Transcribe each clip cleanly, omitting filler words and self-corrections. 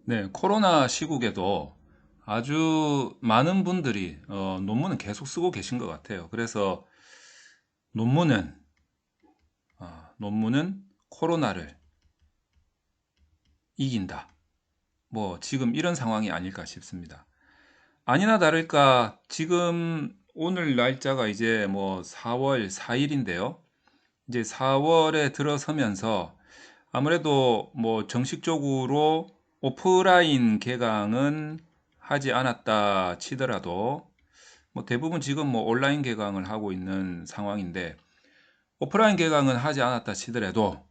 네, 코로나 시국에도 아주 많은 분들이 논문은 계속 쓰고 계신 것 같아요. 그래서 논문은 논문은 코로나를 이긴다. 뭐 지금 이런 상황이 아닐까 싶습니다. 아니나 다를까 지금 오늘 날짜가 이제 뭐 4월 4일인데요. 이제 4월에 들어서면서 아무래도 뭐 정식적으로 오프라인 개강은 하지 않았다 치더라도 뭐 대부분 지금 뭐 온라인 개강을 하고 있는 상황인데, 오프라인 개강은 하지 않았다 치더라도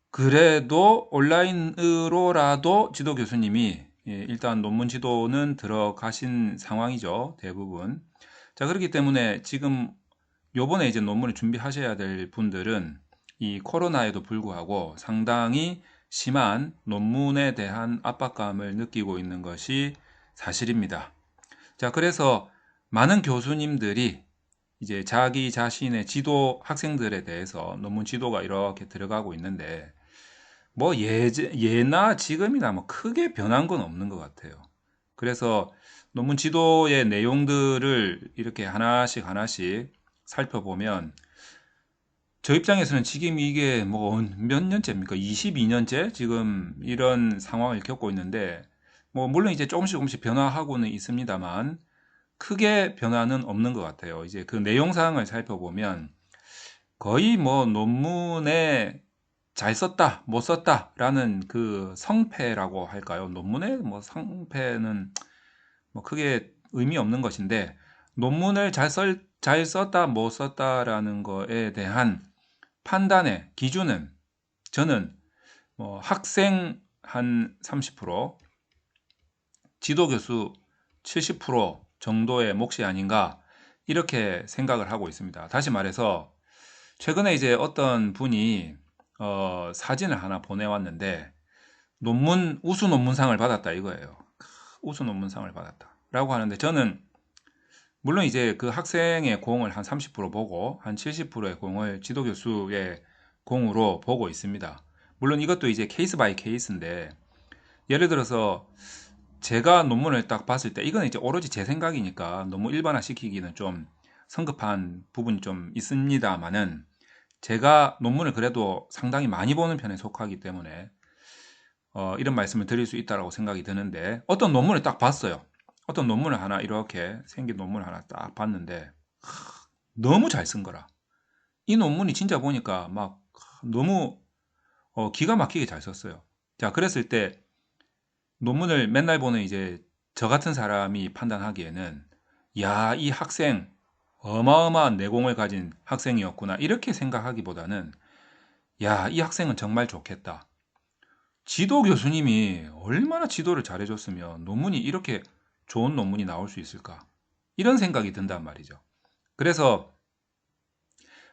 그래도 온라인으로라도 지도 교수님이 일단 논문 지도는 들어가신 상황이죠, 대부분. 자, 그렇기 때문에 지금 요번에 이제 논문을 준비하셔야 될 분들은 이 코로나에도 불구하고 상당히 심한 논문에 대한 압박감을 느끼고 있는 것이 사실입니다. 자, 그래서 많은 교수님들이 이제 자기 자신의 지도 학생들에 대해서 논문 지도가 이렇게 들어가고 있는데, 뭐 예나 지금이나 뭐 크게 변한 건 없는 것 같아요. 그래서 논문 지도의 내용들을 이렇게 하나씩 하나씩 살펴보면 저 입장에서는 지금 이게 뭐 몇 년째입니까? 22년째 지금 이런 상황을 겪고 있는데, 뭐 물론 이제 조금씩 조금씩 변화하고는 있습니다만 크게 변화는 없는 것 같아요. 이제 그 내용사항을 살펴보면 거의 뭐 논문에 잘 썼다, 못 썼다라는 그 성패라고 할까요? 논문의 뭐 성패는 뭐 크게 의미 없는 것인데, 논문을 잘 썼다, 못 썼다라는 거에 대한 판단의 기준은 저는 뭐 학생 한 30%, 지도교수 70% 정도의 몫이 아닌가 이렇게 생각을 하고 있습니다. 다시 말해서 최근에 이제 어떤 분이 사진을 하나 보내왔는데 우수 논문상을 받았다 이거예요. 우수 논문상을 받았다라고 하는데, 저는 물론 이제 그 학생의 공을 한 30% 보고 한 70%의 공을 지도교수의 공으로 보고 있습니다. 물론 이것도 이제 케이스 바이 케이스인데, 예를 들어서 제가 논문을 딱 봤을 때 이건 이제 오로지 제 생각이니까 너무 일반화 시키기는 좀 성급한 부분이 좀 있습니다만은, 제가 논문을 그래도 상당히 많이 보는 편에 속하기 때문에 이런 말씀을 드릴 수 있다고 생각이 드는데, 어떤 논문을 딱 봤어요. 어떤 논문을 하나 이렇게 생긴 논문을 하나 딱 봤는데 너무 잘 쓴 거라. 이 논문이 진짜 보니까 막 너무 기가 막히게 잘 썼어요. 자, 그랬을 때 논문을 맨날 보는 이제 저 같은 사람이 판단하기에는, 야, 이 학생 어마어마한 내공을 가진 학생이었구나 이렇게 생각하기보다는, 야, 이 학생은 정말 좋겠다. 지도 교수님이 얼마나 지도를 잘해줬으면 논문이 이렇게 좋은 논문이 나올 수 있을까? 이런 생각이 든단 말이죠. 그래서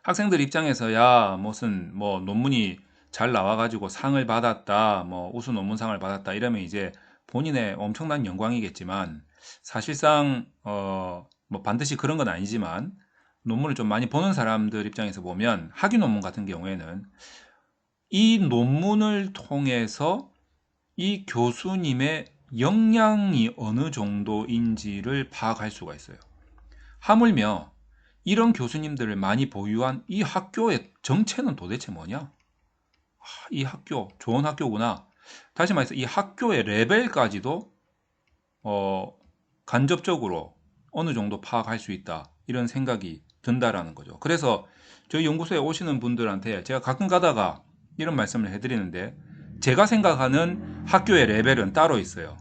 학생들 입장에서 야, 무슨 뭐 논문이 잘 나와가지고 상을 받았다, 뭐 우수 논문상을 받았다 이러면 이제 본인의 엄청난 영광이겠지만, 사실상 뭐 반드시 그런 건 아니지만 논문을 좀 많이 보는 사람들 입장에서 보면 학위 논문 같은 경우에는 이 논문을 통해서 이 교수님의 역량이 어느 정도인지를 파악할 수가 있어요. 하물며 이런 교수님들을 많이 보유한 이 학교의 정체는 도대체 뭐냐? 이 학교 좋은 학교구나. 다시 말해서 이 학교의 레벨까지도 어, 간접적으로 어느 정도 파악할 수 있다. 이런 생각이 든다라는 거죠. 그래서 저희 연구소에 오시는 분들한테 제가 가끔 가다가 이런 말씀을 해드리는데, 제가 생각하는 학교의 레벨은 따로 있어요.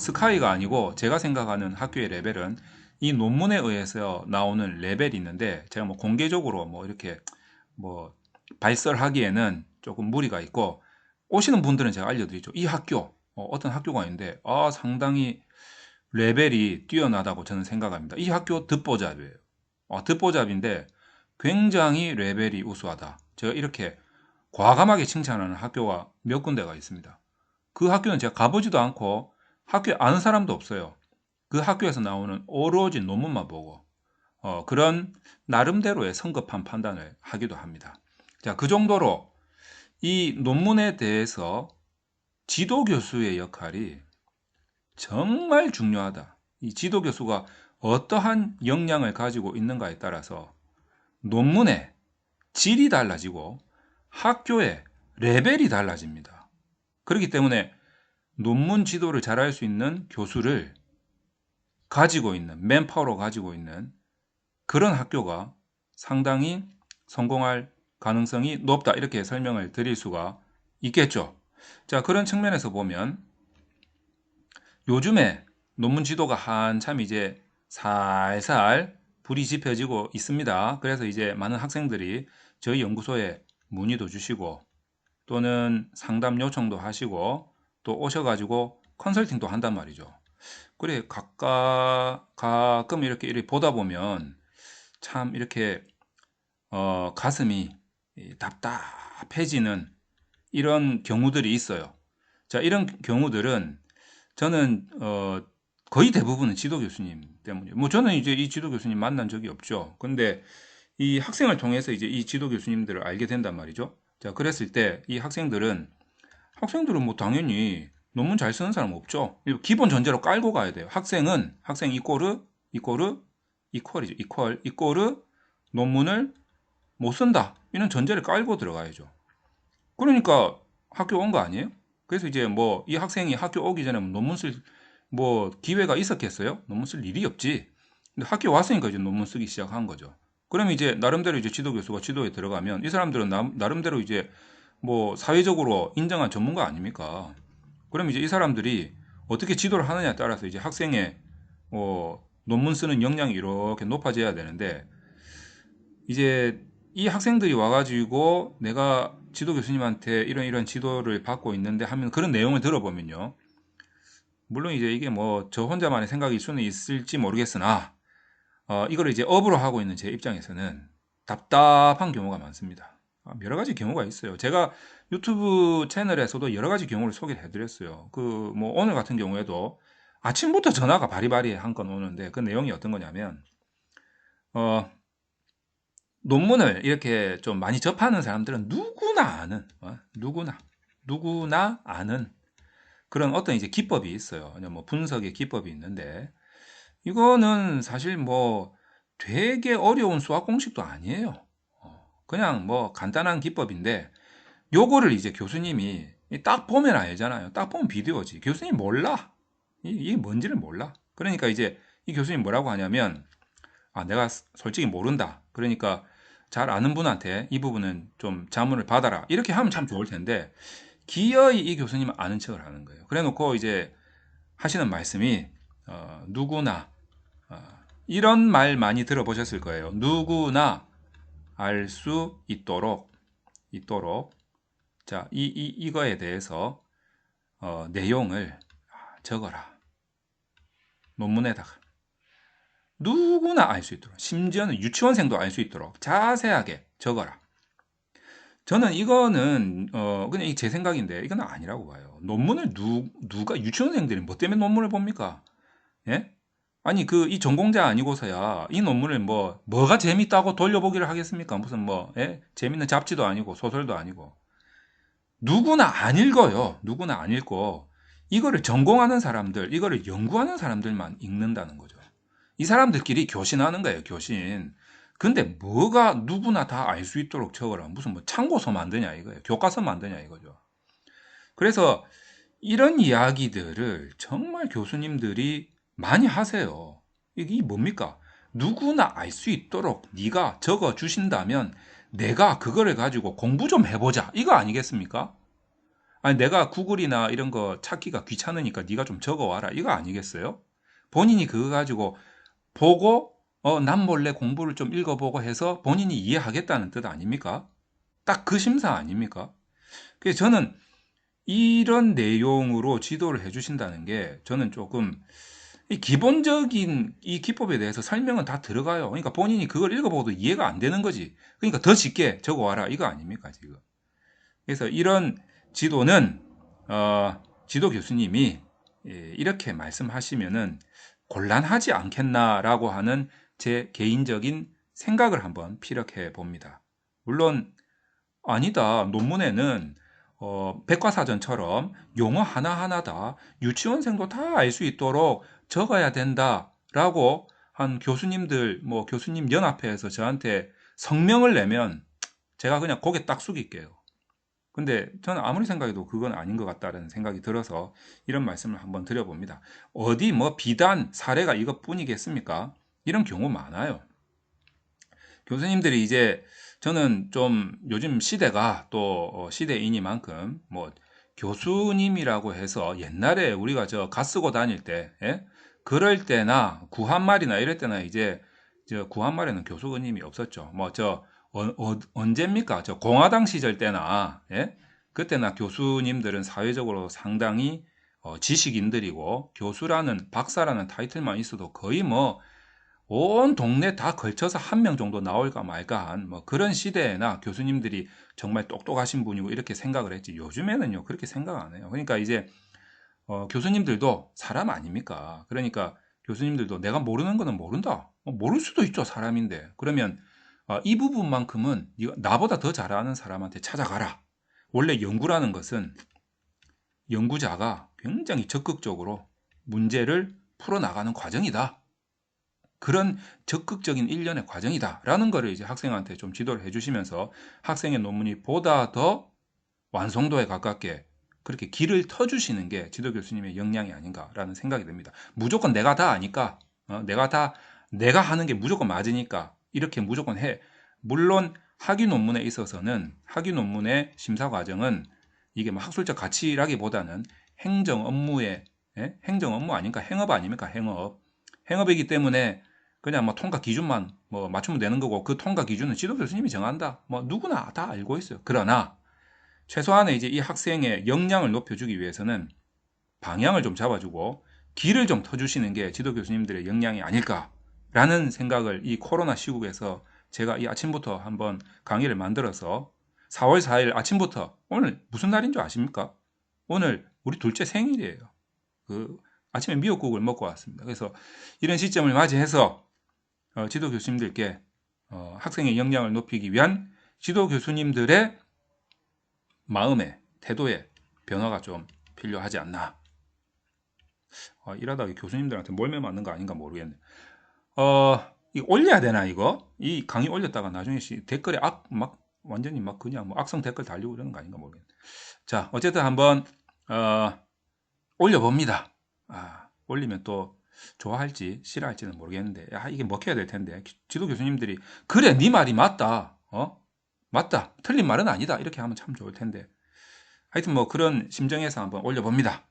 스카이가 아니고 제가 생각하는 학교의 레벨은 이 논문에 의해서 나오는 레벨이 있는데, 제가 뭐 공개적으로 뭐 이렇게 뭐 발설하기에는 조금 무리가 있고, 오시는 분들은 제가 알려드리죠. 이 학교 어떤 학교가 있는데 상당히 레벨이 뛰어나다고 저는 생각합니다. 이 학교 듣보잡이에요. 듣보잡인데 굉장히 레벨이 우수하다. 제가 이렇게 과감하게 칭찬하는 학교가 몇 군데가 있습니다. 그 학교는 제가 가보지도 않고 학교에 아는 사람도 없어요. 그 학교에서 나오는 오로지 논문만 보고 그런 나름대로의 성급한 판단을 하기도 합니다. 자, 그 정도로 이 논문에 대해서 지도 교수의 역할이 정말 중요하다. 이 지도교수가 어떠한 역량을 가지고 있는가에 따라서 논문의 질이 달라지고 학교의 레벨이 달라집니다. 그렇기 때문에 논문 지도를 잘할 수 있는 교수를 가지고 있는, 맨파워로 가지고 있는 그런 학교가 상당히 성공할 가능성이 높다. 이렇게 설명을 드릴 수가 있겠죠. 자, 그런 측면에서 보면 요즘에 논문 지도가 한참 이제 살살 불이 지펴지고 있습니다. 그래서 이제 많은 학생들이 저희 연구소에 문의도 주시고 또는 상담 요청도 하시고 또 오셔가지고 컨설팅도 한단 말이죠. 그래, 가끔 이렇게 보다 보면 참 이렇게 가슴이 답답해지는 이런 경우들이 있어요. 자, 이런 경우들은 저는 거의 대부분은 지도 교수님 때문이에요. 뭐 저는 이제 이 지도 교수님 만난 적이 없죠. 근데 이 학생을 통해서 이제 이 지도 교수님들을 알게 된단 말이죠. 자, 그랬을 때 이 학생들은 뭐 당연히 논문 잘 쓰는 사람 없죠. 기본 전제로 깔고 가야 돼요. 학생 이꼬르 이꼬르 논문을 못 쓴다. 이런 전제를 깔고 들어가야죠. 그러니까 학교 온 거 아니에요? 그래서 이제 뭐 이 학생이 학교 오기 전에 논문 쓸 뭐 기회가 있었겠어요? 논문 쓸 일이 없지. 근데 학교 왔으니까 이제 논문 쓰기 시작한 거죠. 그러면 이제 나름대로 이제 지도 교수가 지도에 들어가면 이 사람들은 나름대로 이제 뭐 사회적으로 인정한 전문가 아닙니까? 그럼 이제 이 사람들이 어떻게 지도를 하느냐에 따라서 이제 학생의 논문 쓰는 역량이 이렇게 높아져야 되는데 이제 이 학생들이 와가지고 내가 지도 교수님한테 이런 지도를 받고 있는데 하면 그런 내용을 들어보면요. 물론 이제 이게 뭐 저 혼자만의 생각일 수는 있을지 모르겠으나 이거를 이제 업으로 하고 있는 제 입장에서는 답답한 경우가 많습니다. 여러 가지 경우가 있어요. 제가 유튜브 채널에서도 여러 가지 경우를 소개를 해드렸어요. 그 뭐 오늘 같은 경우에도 아침부터 전화가 바리바리 한 건 오는데 그 내용이 어떤 거냐면 어, 논문을 이렇게 좀 많이 접하는 사람들은 누구나 아는 누구나 아는 그런 어떤 이제 기법이 있어요. 뭐 분석의 기법이 있는데 이거는 사실 뭐 되게 어려운 수학 공식도 아니에요. 그냥 뭐 간단한 기법인데 요거를 이제 교수님이 딱 보면 알잖아요. 딱 보면 비디오지. 교수님 몰라. 이게 뭔지를 몰라. 그러니까 이제 이 교수님 뭐라고 하냐면 내가 솔직히 모른다. 그러니까 잘 아는 분한테 이 부분은 좀 자문을 받아라. 이렇게 하면 참 좋을 텐데 기어이 이 교수님은 아는 척을 하는 거예요. 그래 놓고 이제 하시는 말씀이 누구나 이런 말 많이 들어보셨을 거예요. 누구나 알 수 있도록 자, 이거에 대해서 내용을 적어라. 논문에다가 누구나 알 수 있도록 심지어는 유치원생도 알 수 있도록 자세하게 적어라. 저는 이거는 그냥 제 생각인데 이건 아니라고 봐요. 논문을 누가 유치원생들이 뭐 때문에 논문을 봅니까? 예? 아니 이 전공자 아니고서야 이 논문을 뭐가 재밌다고 돌려보기를 하겠습니까? 무슨 재밌는 잡지도 아니고 소설도 아니고 누구나 안 읽어요. 누구나 안 읽고 이거를 전공하는 사람들, 이거를 연구하는 사람들만 읽는다는 거죠. 이 사람들끼리 교신하는 거예요, 교신. 근데 뭐가 누구나 다 알 수 있도록 적어라. 무슨 참고서 만드냐 이거예요. 교과서 만드냐 이거죠. 그래서 이런 이야기들을 정말 교수님들이 많이 하세요. 이게 뭡니까? 누구나 알 수 있도록 네가 적어 주신다면 내가 그거를 가지고 공부 좀 해보자. 이거 아니겠습니까? 아니 내가 구글이나 이런 거 찾기가 귀찮으니까 네가 좀 적어와라. 이거 아니겠어요? 본인이 그거 가지고 보고 남몰래 공부를 좀 읽어보고 해서 본인이 이해하겠다는 뜻 아닙니까? 딱 그 심사 아닙니까? 그래서 저는 이런 내용으로 지도를 해주신다는 게 저는 조금 기본적인 이 기법에 대해서 설명은 다 들어가요. 그러니까 본인이 그걸 읽어보고도 이해가 안 되는 거지. 그러니까 더 쉽게 적어와라 이거 아닙니까 지금. 그래서 이런 지도는 지도 교수님이 이렇게 말씀하시면은 곤란하지 않겠나라고 하는 제 개인적인 생각을 한번 피력해 봅니다. 물론 아니다. 논문에는 백과사전처럼 용어 하나하나 다 유치원생도 다 알 수 있도록 적어야 된다라고 한 교수님들, 뭐 교수님 연합회에서 저한테 성명을 내면 제가 그냥 고개 딱 숙일게요. 근데 저는 아무리 생각해도 그건 아닌 것 같다는 생각이 들어서 이런 말씀을 한번 드려봅니다. 어디 뭐 비단 사례가 이것뿐이겠습니까? 이런 경우 많아요. 교수님들이 이제 저는 좀 요즘 시대가 또 시대이니만큼 뭐 교수님이라고 해서 옛날에 우리가 저 가 쓰고 다닐 때, 예? 그럴 때나 구한말이나 이럴 때나 이제 저 구한말에는 교수님이 없었죠. 뭐 저 언제입니까? 저 공화당 시절 때나, 예? 그때나 교수님들은 사회적으로 상당히 지식인들이고 교수라는 박사라는 타이틀만 있어도 거의 뭐 온 동네 다 걸쳐서 한 명 정도 나올까 말까 한 뭐 그런 시대에나 교수님들이 정말 똑똑하신 분이고 이렇게 생각을 했지. 요즘에는요, 그렇게 생각 안 해요. 그러니까 이제 교수님들도 사람 아닙니까? 그러니까 교수님들도 내가 모르는 거는 모른다. 모를 수도 있죠, 사람인데. 그러면 이 부분만큼은 나보다 더 잘하는 사람한테 찾아가라. 원래 연구라는 것은 연구자가 굉장히 적극적으로 문제를 풀어나가는 과정이다. 그런 적극적인 일련의 과정이다라는 거를 이제 학생한테 좀 지도를 해주시면서 학생의 논문이 보다 더 완성도에 가깝게 그렇게 길을 터주시는 게 지도 교수님의 역량이 아닌가라는 생각이 듭니다. 무조건 내가 다 아니까, 내가 하는 게 무조건 맞으니까 이렇게 무조건 해. 물론 학위 논문에 있어서는 학위 논문의 심사 과정은 이게 뭐 학술적 가치라기보다는 행정 업무의 행정 업무 아닙니까? 행업 아닙니까? 행업이기 때문에 그냥 뭐 통과 기준만 뭐 맞추면 되는 거고 그 통과 기준은 지도 교수님이 정한다. 뭐 누구나 다 알고 있어요. 그러나 최소한의 이제 이 학생의 역량을 높여주기 위해서는 방향을 좀 잡아주고 길을 좀 터주시는 게 지도 교수님들의 역량이 아닐까라는 생각을 이 코로나 시국에서 제가 이 아침부터 한번 강의를 만들어서 4월 4일 아침부터 오늘 무슨 날인 줄 아십니까? 오늘 우리 둘째 생일이에요. 그 아침에 미역국을 먹고 왔습니다. 그래서 이런 시점을 맞이해서 지도 교수님들께 학생의 역량을 높이기 위한 지도 교수님들의 마음의 태도의 변화가 좀 필요하지 않나. 이러다가 교수님들한테 몰매 맞는 거 아닌가 모르겠네. 이거 올려야 되나 이거? 이 강의 올렸다가 나중에 댓글에 막 완전히 막 그냥 뭐 악성 댓글 달리고 이러는 거 아닌가 모르겠네. 자, 어쨌든 한번 올려봅니다. 올리면 또 좋아할지 싫어할지는 모르겠는데 이게 먹혀야 될 텐데 지도 교수님들이 그래 네 말이 맞다. 맞다. 틀린 말은 아니다. 이렇게 하면 참 좋을 텐데. 하여튼 뭐 그런 심정에서 한번 올려봅니다.